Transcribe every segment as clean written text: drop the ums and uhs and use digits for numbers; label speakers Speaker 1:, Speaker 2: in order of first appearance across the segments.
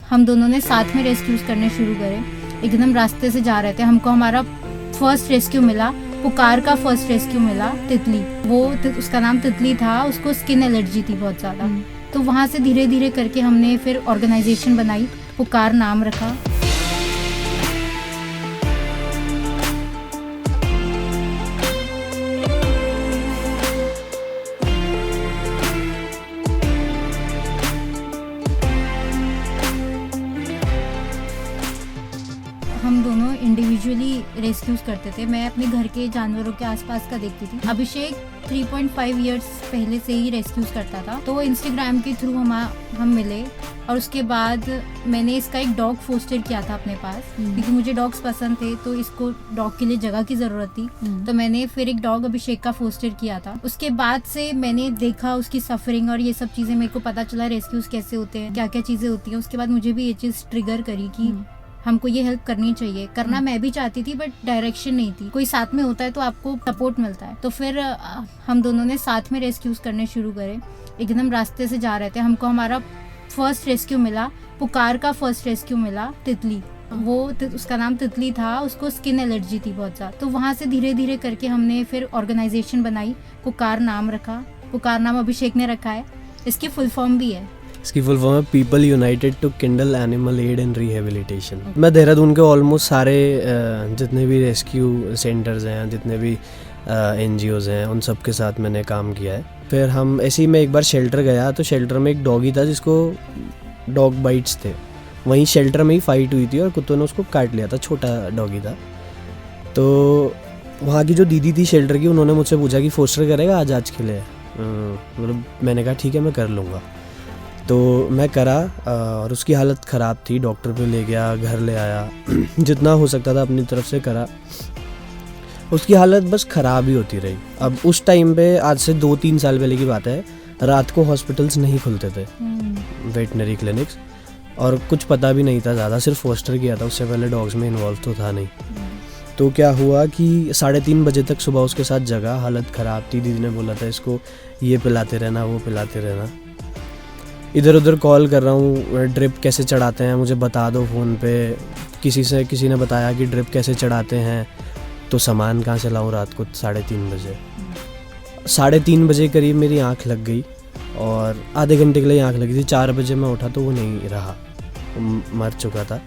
Speaker 1: हम दोनों ने साथ में रेस्क्यूज करने शुरू करे। एकदम रास्ते से जा रहे थे, हमको हमारा फर्स्ट रेस्क्यू मिला, पुकार का फर्स्ट रेस्क्यू मिला, तितली। उसका नाम तितली था, उसको स्किन एलर्जी थी बहुत ज़्यादा। तो वहाँ से धीरे धीरे करके हमने फिर ऑर्गेनाइजेशन बनाई, पुकार नाम रखा। हम दोनों इंडिविजुअली रेस्क्यूज करते थे। मैं अपने घर के जानवरों के आसपास का देखती थी। अभिषेक 3.5 इयर्स पहले से ही रेस्क्यूज करता था, तो इंस्टाग्राम के थ्रू हम मिले और उसके बाद मैंने इसका एक डॉग फोस्टर किया था अपने पास, क्योंकि मुझे डॉग्स पसंद थे तो इसको डॉग के लिए जगह की ज़रूरत थी। तो मैंने फिर एक डॉग अभिषेक का फोस्टर किया था। उसके बाद से मैंने देखा उसकी सफरिंग और ये सब चीज़ें, मेरे को पता चला रेस्क्यूज कैसे होते हैं, क्या क्या चीज़ें होती हैं। उसके बाद मुझे भी ये चीज़ ट्रिगर करी कि हमको ये हेल्प करनी चाहिए। करना मैं भी चाहती थी बट डायरेक्शन नहीं थी। कोई साथ में होता है तो आपको सपोर्ट मिलता है। तो फिर हम दोनों ने साथ में रेस्क्यूज करने शुरू करे। एकदम रास्ते से जा रहे थे, हमको हमारा फर्स्ट रेस्क्यू मिला, पुकार का फर्स्ट रेस्क्यू मिला, तितली। उसका नाम तितली था, उसको स्किन एलर्जी थी बहुत ज़्यादा। तो वहाँ से धीरे धीरे करके हमने फिर ऑर्गेनाइजेशन बनाई, पुकार नाम रखा। पुकार नाम अभिषेक ने रखा है, इसकी फुल फॉर्म भी है।
Speaker 2: इसकी फुल फॉर्म है people united to kindle animal aid and rehabilitation. मैं देहरादून के ऑलमोस्ट सारे जितने भी रेस्क्यू सेंटर्स हैं, जितने भी NGOs हैं, उन सब के साथ मैंने काम किया है। फिर हम ऐसे ही, मैं एक बार शेल्टर गया तो शेल्टर में एक डॉगी था जिसको डॉग बाइट्स थे। वहीं शेल्टर में ही फाइट हुई थी और कुत्तों ने उसको काट लिया था, छोटा डॉगी था। तो वहाँ की जो दीदी थी शेल्टर की, उन्होंने मुझसे पूछा कि फोस्टर करेगा आज के लिए। मतलब मैंने कहा ठीक है, मैं कर लूँगा। तो मैं करा और उसकी हालत ख़राब थी। डॉक्टर पे ले गया, घर ले आया, जितना हो सकता था अपनी तरफ से करा। उसकी हालत बस ख़राब ही होती रही। अब उस टाइम पे, आज से 2-3 साल पहले की बात है, रात को हॉस्पिटल्स नहीं खुलते थे, वेटनरी क्लिनिक्स, और कुछ पता भी नहीं था ज़्यादा, सिर्फ फोस्टर किया था। उससे पहले डॉग्स में इन्वॉल्व तो था नहीं। तो क्या हुआ कि 3:30 बजे तक सुबह उसके साथ जगा, हालत ख़राब थी। दीदी ने बोला था इसको ये पिलाते रहना, वो पिलाते रहना। इधर उधर कॉल कर रहा हूँ, ड्रिप कैसे चढ़ाते हैं मुझे बता दो फ़ोन पे। किसी ने बताया कि ड्रिप कैसे चढ़ाते हैं, तो सामान कहाँ से लाऊँ रात को 3:30 बजे। 3:30 बजे करीब मेरी आँख लग गई और आधे घंटे के लिए आँख लगी थी। 4 बजे मैं उठा तो वो नहीं रहा, मर चुका था।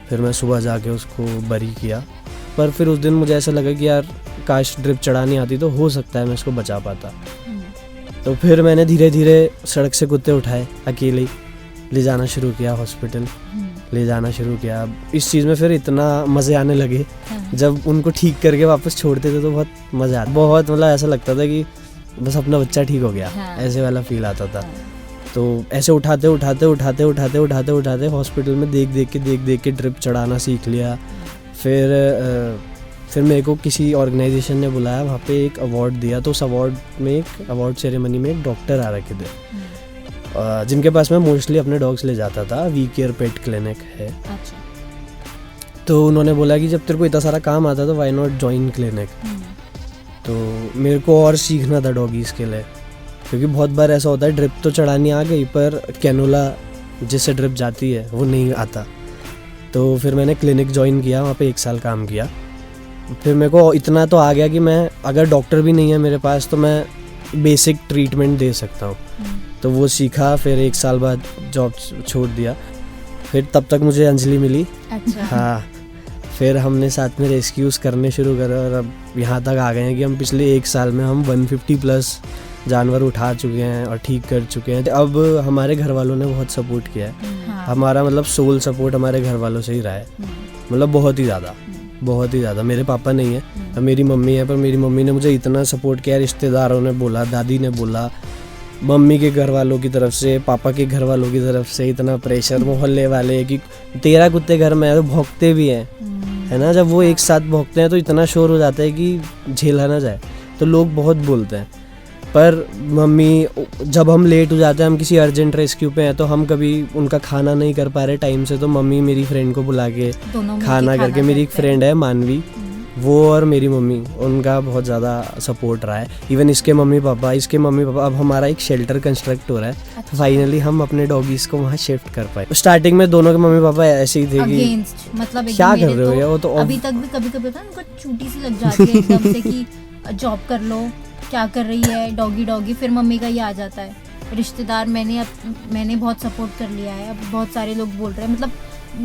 Speaker 2: फिर मैं सुबह जाके उसको बरी किया, पर फिर उस दिन मुझे ऐसा लगा कि यार काश ड्रिप चढ़ानी आती तो हो सकता है मैं इसको बचा पाता। तो फिर मैंने धीरे धीरे सड़क से कुत्ते उठाए, अकेले ले जाना शुरू किया हॉस्पिटल, ले जाना शुरू किया। इस चीज़ में फिर इतना मज़े आने लगे, जब उनको ठीक करके वापस छोड़ते थे तो बहुत मज़ा आता, बहुत मतलब ऐसा लगता था कि बस अपना बच्चा ठीक हो गया, ऐसे वाला फील आता था। तो ऐसे उठाते हॉस्पिटल में देख देख के ड्रिप चढ़ाना सीख लिया। फिर मेरे को किसी ऑर्गेनाइजेशन ने बुलाया, वहाँ पे एक अवार्ड दिया। तो उस अवार्ड सेरेमनी में एक डॉक्टर आ रखे थे, जिनके पास मैं मोस्टली अपने डॉग्स ले जाता था। वी केयर पेट क्लिनिक है।
Speaker 1: अच्छा।
Speaker 2: तो उन्होंने बोला कि जब तेरे को इतना सारा काम आता तो वाई नॉट जॉइन क्लिनिक। तो मेरे को और सीखना था डॉगीज़ के लिए, क्योंकि बहुत बार ऐसा होता है ड्रिप तो चढ़ानी आ गई पर कैनुला जिससे ड्रिप जाती है वो नहीं आता। तो फिर मैंने क्लिनिक ज्वाइन किया, वहाँ पे 1 साल काम किया। फिर मेरे को इतना तो आ गया कि मैं, अगर डॉक्टर भी नहीं है मेरे पास तो मैं बेसिक ट्रीटमेंट दे सकता हूँ। तो वो सीखा। फिर 1 साल बाद जॉब छोड़ दिया। फिर तब तक मुझे अंजलि मिली।
Speaker 1: अच्छा।
Speaker 2: हाँ, फिर हमने साथ में रेस्क्यूज़ करने शुरू करे और अब यहाँ तक आ गए हैं कि हम पिछले 1 साल में हम 150+ जानवर उठा चुके हैं और ठीक कर चुके हैं। अब हमारे घर वालों ने बहुत सपोर्ट किया है। हमारा मतलब सोल सपोर्ट हमारे घर वालों से ही रहा है, मतलब बहुत ही ज़्यादा। मेरे पापा नहीं है, अब मेरी मम्मी है, पर मेरी मम्मी ने मुझे इतना सपोर्ट किया। रिश्तेदारों ने बोला, दादी ने बोला, मम्मी के घर वालों की तरफ से, पापा के घर वालों की तरफ से इतना प्रेशर, मोहल्ले वाले कि तेरा कुत्ते घर में है तो भौंकते भी हैं, है ना। जब वो एक साथ भौंकते हैं तो इतना शोर हो जाता है कि झेला ना जाए, तो लोग बहुत बोलते हैं। पर मम्मी, जब हम लेट हो जाते हैं, हम किसी अर्जेंट रेस्क्यू पे हैं तो हम कभी उनका खाना नहीं कर पा रहे टाइम से, तो मम्मी मेरी फ्रेंड को बुला के खाना करके, मेरी एक फ्रेंड है मानवी, वो और मेरी मम्मी, उनका बहुत ज़्यादा सपोर्ट रहा है। इवन इसके मम्मी पापा, अब हमारा एक शेल्टर कंस्ट्रक्ट हो रहा है। फाइनली हम अपने डॉगीज़ को वहाँ शिफ्ट कर पाए। स्टार्टिंग में दोनों के मम्मी पापा ऐसे ही थे कि
Speaker 1: अगेंस्ट, मतलब एकदम
Speaker 2: क्या कर
Speaker 1: मेरे
Speaker 2: रहे हो
Speaker 1: तो
Speaker 2: यार, वो तो
Speaker 1: अभी तक भी कभी कभी होता है उनको चूटी सी लग जाती है एकदम से कि जॉब कर लो, क्या कर रही है, डॉगी डॉगी, फिर मम्मी का ये आ जाता है। रिश्तेदार मैंने बहुत सपोर्ट कर लिया है। अब बहुत सारे लोग बोल रहे हैं, मतलब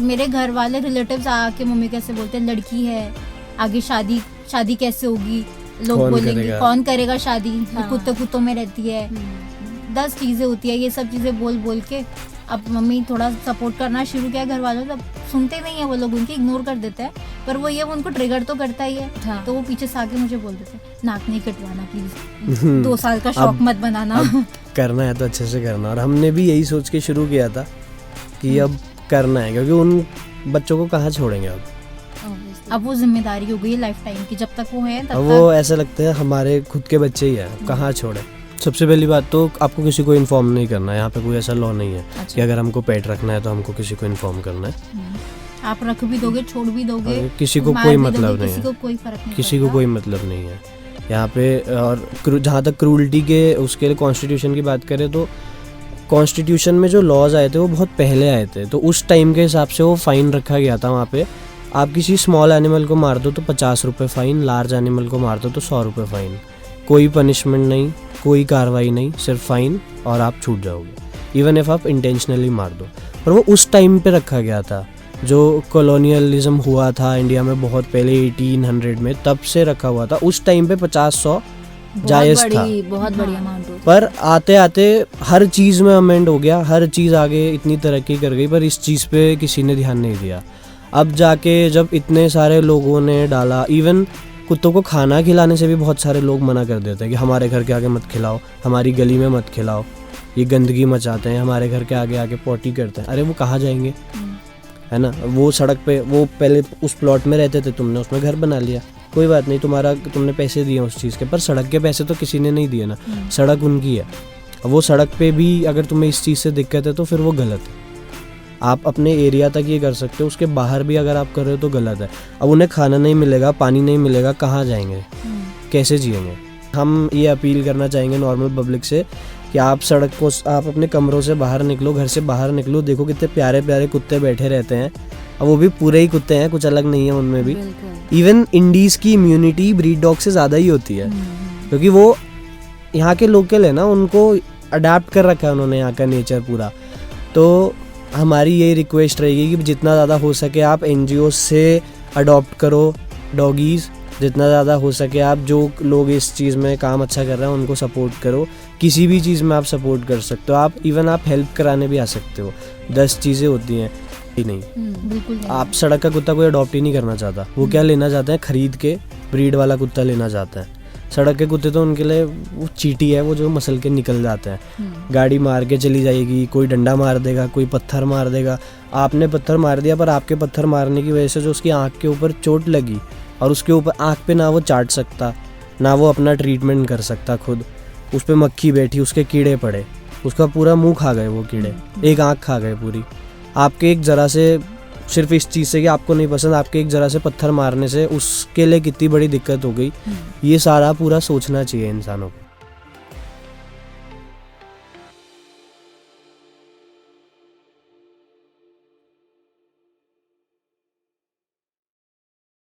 Speaker 1: मेरे घर वाले रिलेटिव्स आके मम्मी कैसे बोलते हैं, लड़की है आगे शादी कैसे होगी, लोग बोलेंगे कौन करेगा शादी, कुत्तों में रहती है, 10 चीज़ें होती है, ये सब चीज़ें बोल के अब मम्मी थोड़ा सपोर्ट करना शुरू किया घर वालों। तब सुनते नहीं है वो लोग, उनकी इग्नोर कर देते हैं, पर वो ये उनको ट्रिगर तो करता ही है। हाँ। तो वो पीछे से आके मुझे बोल देते हैं नाक नहीं कटवाना प्लीज, 2 साल का शौक मत बनाना,
Speaker 2: करना है तो अच्छे से करना। और हमने भी यही सोच के शुरू किया था कि अब करना है, क्योंकि उन बच्चों को कहाँ छोड़ेंगे
Speaker 1: अब वो जिम्मेदारी हो गई है लाइफ टाइम की, जब तक वो है तब
Speaker 2: वो ऐसा लगता है हमारे खुद के बच्चे ही हैं, कहाँ छोड़े। सबसे पहली बात तो आपको किसी को इन्फॉर्म नहीं करना है, यहाँ पे कोई ऐसा लॉ नहीं है। अच्छा। कि अगर हमको पेट रखना है तो हमको किसी को इन्फॉर्म करना है।
Speaker 1: आप रख भी दोगे, छोड़ भी दोगे,
Speaker 2: किसी को कोई मतलब नहीं है,
Speaker 1: किसी को कोई फर्क नहीं,
Speaker 2: किसी को कोई मतलब नहीं है यहाँ पे। और जहाँ तक क्रूल्टी के उसके लिए कॉन्स्टिट्यूशन की बात करें तो कॉन्स्टिट्यूशन में जो लॉज आए थे वो बहुत पहले आए थे, तो उस टाइम के हिसाब से वो फाइन रखा गया था वहाँ पे। आप किसी स्मॉल एनिमल को मार दो तो 50 रुपये फ़ाइन, लार्ज एनिमल को मार दो तो 100 रुपये फ़ाइन। कोई पनिशमेंट नहीं, कोई कार्रवाई नहीं, सिर्फ फ़ाइन और आप छूट जाओगे, इवन इफ आप इंटेंशनली मार दो। पर वो उस टाइम पे रखा गया था, जो कॉलोनियलिज्म हुआ था इंडिया में बहुत पहले 1800 में, तब से रखा हुआ था। उस टाइम पे 50-100 जायज़ था,
Speaker 1: बहुत बड़ी अमाउंट हो।
Speaker 2: पर आते आते हर चीज़ में अमेंड हो गया, हर चीज़ आगे इतनी तरक्की कर गई, पर इस चीज़ पे किसी ने ध्यान नहीं दिया। अब जाके जब इतने सारे लोगों ने डाला, इवन कुत्तों को खाना खिलाने से भी बहुत सारे लोग मना कर देते हैं कि हमारे घर के आगे मत खिलाओ, हमारी गली में मत खिलाओ, ये गंदगी मचाते हैं, हमारे घर के आगे आके पॉटी करते हैं। अरे वो कहाँ जाएंगे, है ना। वो सड़क पे, वो पहले उस प्लॉट में रहते थे, तुमने उसमें घर बना लिया, कोई बात नहीं, तुमने पैसे दिए उस चीज़ के, पर सड़क के पैसे तो किसी ने नहीं दिए ना, सड़क उनकी है। वो सड़क पे भी अगर तुम्हें इस चीज़ से दिक्कत है तो फिर वो गलत है। आप अपने एरिया तक ये कर सकते हो, उसके बाहर भी अगर आप कर रहे हो तो गलत है। अब उन्हें खाना नहीं मिलेगा, पानी नहीं मिलेगा, कहाँ जाएंगे, कैसे जिएंगे। हम ये अपील करना चाहेंगे नॉर्मल पब्लिक से कि आप सड़क को, आप अपने कमरों से बाहर निकलो, घर से बाहर निकलो, देखो कितने प्यारे प्यारे कुत्ते बैठे रहते हैं। अब वो भी पूरे ही कुत्ते हैं, कुछ अलग नहीं है उनमें भी। इवन इंडीज़ की इम्यूनिटी ब्रीड डॉग से ज़्यादा ही होती है, क्योंकि वो यहाँ के लोकल है ना, उनको अडेप्ट कर रखा है उन्होंने, यहाँ का नेचर पूरा। तो हमारी यही रिक्वेस्ट रहेगी कि जितना ज़्यादा हो सके आप NGO से अडॉप्ट करो डॉगीज़, जितना ज़्यादा हो सके आप, जो लोग इस चीज़ में काम अच्छा कर रहे हैं उनको सपोर्ट करो। किसी भी चीज़ में आप सपोर्ट कर सकते हो, आप इवन आप हेल्प कराने भी आ सकते हो। 10 चीज़ें होती हैं ही नहीं,
Speaker 1: बिल्कुल नहीं।
Speaker 2: आप सड़क का कुत्ता कोई अडॉप्ट ही नहीं करना चाहता, वो क्या लेना चाहते हैं, खरीद के ब्रीड वाला कुत्ता लेना चाहते हैं। सड़क के कुत्ते तो उनके लिए वो चींटी है, वो जो मसल के निकल जाते हैं, गाड़ी मार के चली जाएगी, कोई डंडा मार देगा, कोई पत्थर मार देगा। आपने पत्थर मार दिया, पर आपके पत्थर मारने की वजह से जो उसकी आँख के ऊपर चोट लगी, और उसके ऊपर आँख पे ना वो चाट सकता, ना वो अपना ट्रीटमेंट कर सकता खुद, उस पर मक्खी बैठी, उसके कीड़े पड़े, उसका पूरा मुंह खा गए वो कीड़े, एक आँख खा गए पूरी। आपके एक ज़रा से, सिर्फ इस चीज़ से कि आपको नहीं पसंद, आपके एक ज़रा से पत्थर मारने से उसके लिए कितनी बड़ी दिक्कत हो गई, ये सारा पूरा सोचना चाहिए इंसानों को।